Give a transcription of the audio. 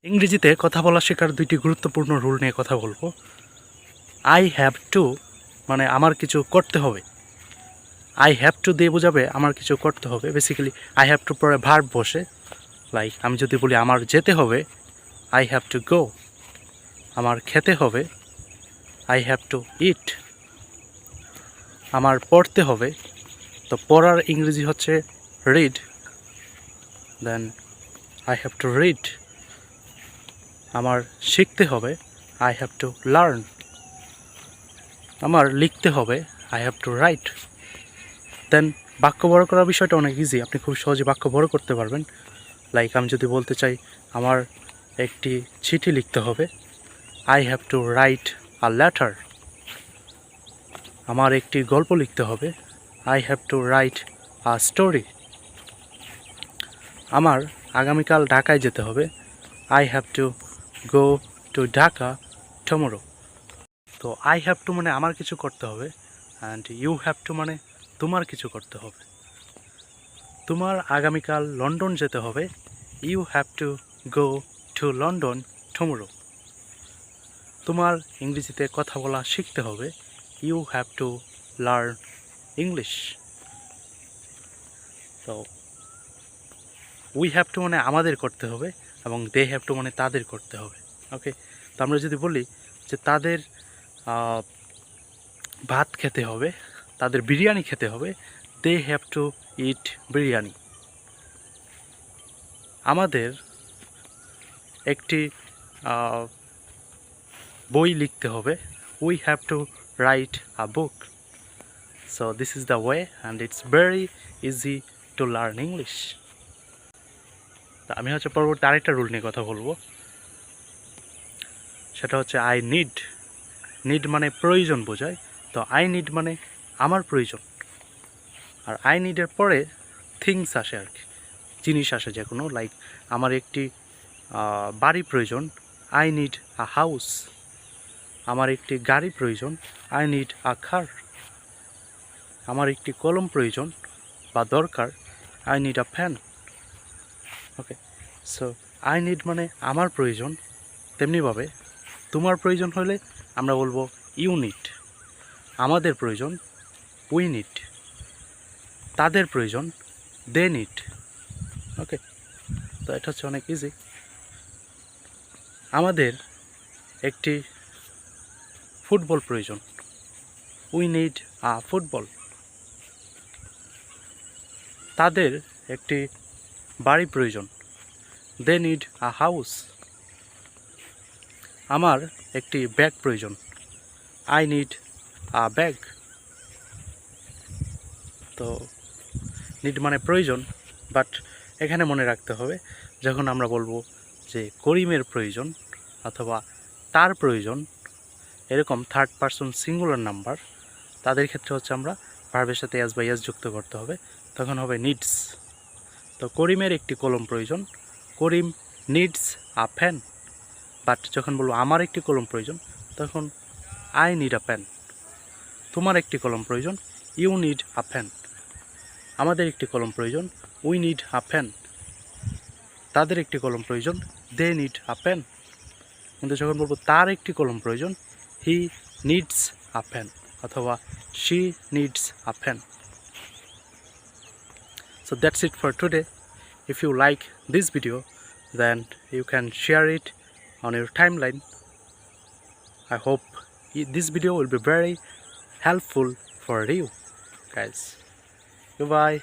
ইংরেজিতে কথা বলা শেখার দুইটি গুরুত্বপূর্ণ রুল নিয়ে কথা বলবো। আই হ্যাভ টু মানে আমার কিছু করতে হবে। আই হ্যাভ টু দিয়ে বোঝাবে আমার কিছু করতে হবে। বেসিক্যালি আই হ্যাভ টু পরে ভার্ব বসে। লাইক আমি যদি বলি আমার যেতে হবে, আই হ্যাভ টু গো। আমার খেতে হবে, আই হ্যাভ টু ইট। আমার পড়তে হবে, তো পড়ার ইংরেজি হচ্ছে read. Then I have to read. আমার শিখতে হবে, আই হ্যাভ টু লার্ন। আমার লিখতে হবে, আই হ্যাভ টু রাইট। দেন বাক্য বড় করার বিষয়টা অনেক ইজি, আপনি খুব সহজে বাক্য বড় করতে পারবেন। লাইক আমি যদি বলতে চাই আমার একটি চিঠি লিখতে হবে, I have two write a letter. আমার একটি গল্প লিখতে হবে, I have two write a story. আমার আগামীকাল ঢাকায় যেতে হবে, I have to go two Dhaka tomorrow. তো আই হ্যাভ টু মানে আমার কিছু করতে হবে, অ্যান্ড ইউ হ্যাভ টু মানে তোমার কিছু করতে হবে। তোমার আগামীকাল লন্ডন যেতে হবে, you have to go to London tomorrow. তোমার ইংরেজিতে কথা বলা শিখতে হবে, you have to learn English. তো উই হ্যাভ টু মানে আমাদের করতে হবে, এবং দে হ্যাভ টু মানে তাদের করতে হবে। ওকে, তো আমরা যদি বলি যে তাদের ভাত খেতে হবে, তাদের বিরিয়ানি খেতে হবে, দে হ্যাভ টু ইট বিরিয়ানি। আমাদের একটি বই লিখতে হবে, we have two write a book. So this is the way and it's very easy to learn English. আমি হচ্ছে পরবর্তী আরেকটা রুল নিয়ে কথা বলবো, সেটা হচ্ছে আই নিড। নিড মানে প্রয়োজন বোঝায়, তো আই নিড মানে আমার প্রয়োজন। আর আই নিডের পরে থিংস আসে আর কি, জিনিস আসে যে কোনো। লাইক আমার একটি বাড়ি প্রয়োজন, আই নিড আ হাউস। আমার একটি গাড়ি প্রয়োজন, আই নিড আ কার। আমার একটি কলম প্রয়োজন বা দরকার, I need a pen. Okay, so I need মানে আমার প্রয়োজন। তেমনিভাবে তোমার প্রয়োজন হলে আমরা বলবো ইউ নিড। আমাদের প্রয়োজন উই নিড। তাদের প্রয়োজন দে নিড। ওকে, তো এটা হচ্ছে অনেক ইজি। আমাদের একটি ফুটবল প্রয়োজন, উই নিড আ ফুটবল। তাদের একটি বাড়ি প্রয়োজন, দে নিড আ হাউস। আমার একটি ব্যাগ প্রয়োজন, আই নিড আ ব্যাগ। তো নিড মানে প্রয়োজন, বাট এখানে মনে রাখতে হবে যখন আমরা বলবো যে করিমের প্রয়োজন অথবা তার প্রয়োজন, এরকম থার্ড পারসন সিঙ্গুলার নাম্বার, তাদের ক্ষেত্রে হচ্ছে আমরা ভার্বের সাথে এস বা এস যুক্ত করতে হবে, তখন হবে নিডস। তো করিমের একটি কলম প্রয়োজন, করিম নিডস আ পেন। বাট যখন বলবো আমার একটি কলম প্রয়োজন, তখন আই নিড আ পেন। তোমার একটি কলম প্রয়োজন, ইউ নিড আ পেন। আমাদের একটি কলম প্রয়োজন, উই নিড আ পেন। তাদের একটি কলম প্রয়োজন, দে নিড আ পেন। কিন্তু যখন বলবো তার একটি কলম প্রয়োজন, হি নিডস আ পেন অথবা she needs a pen. So that's it for today. If you like this video, then you can share it on your timeline. I hope this video will be very helpful for you guys. Goodbye.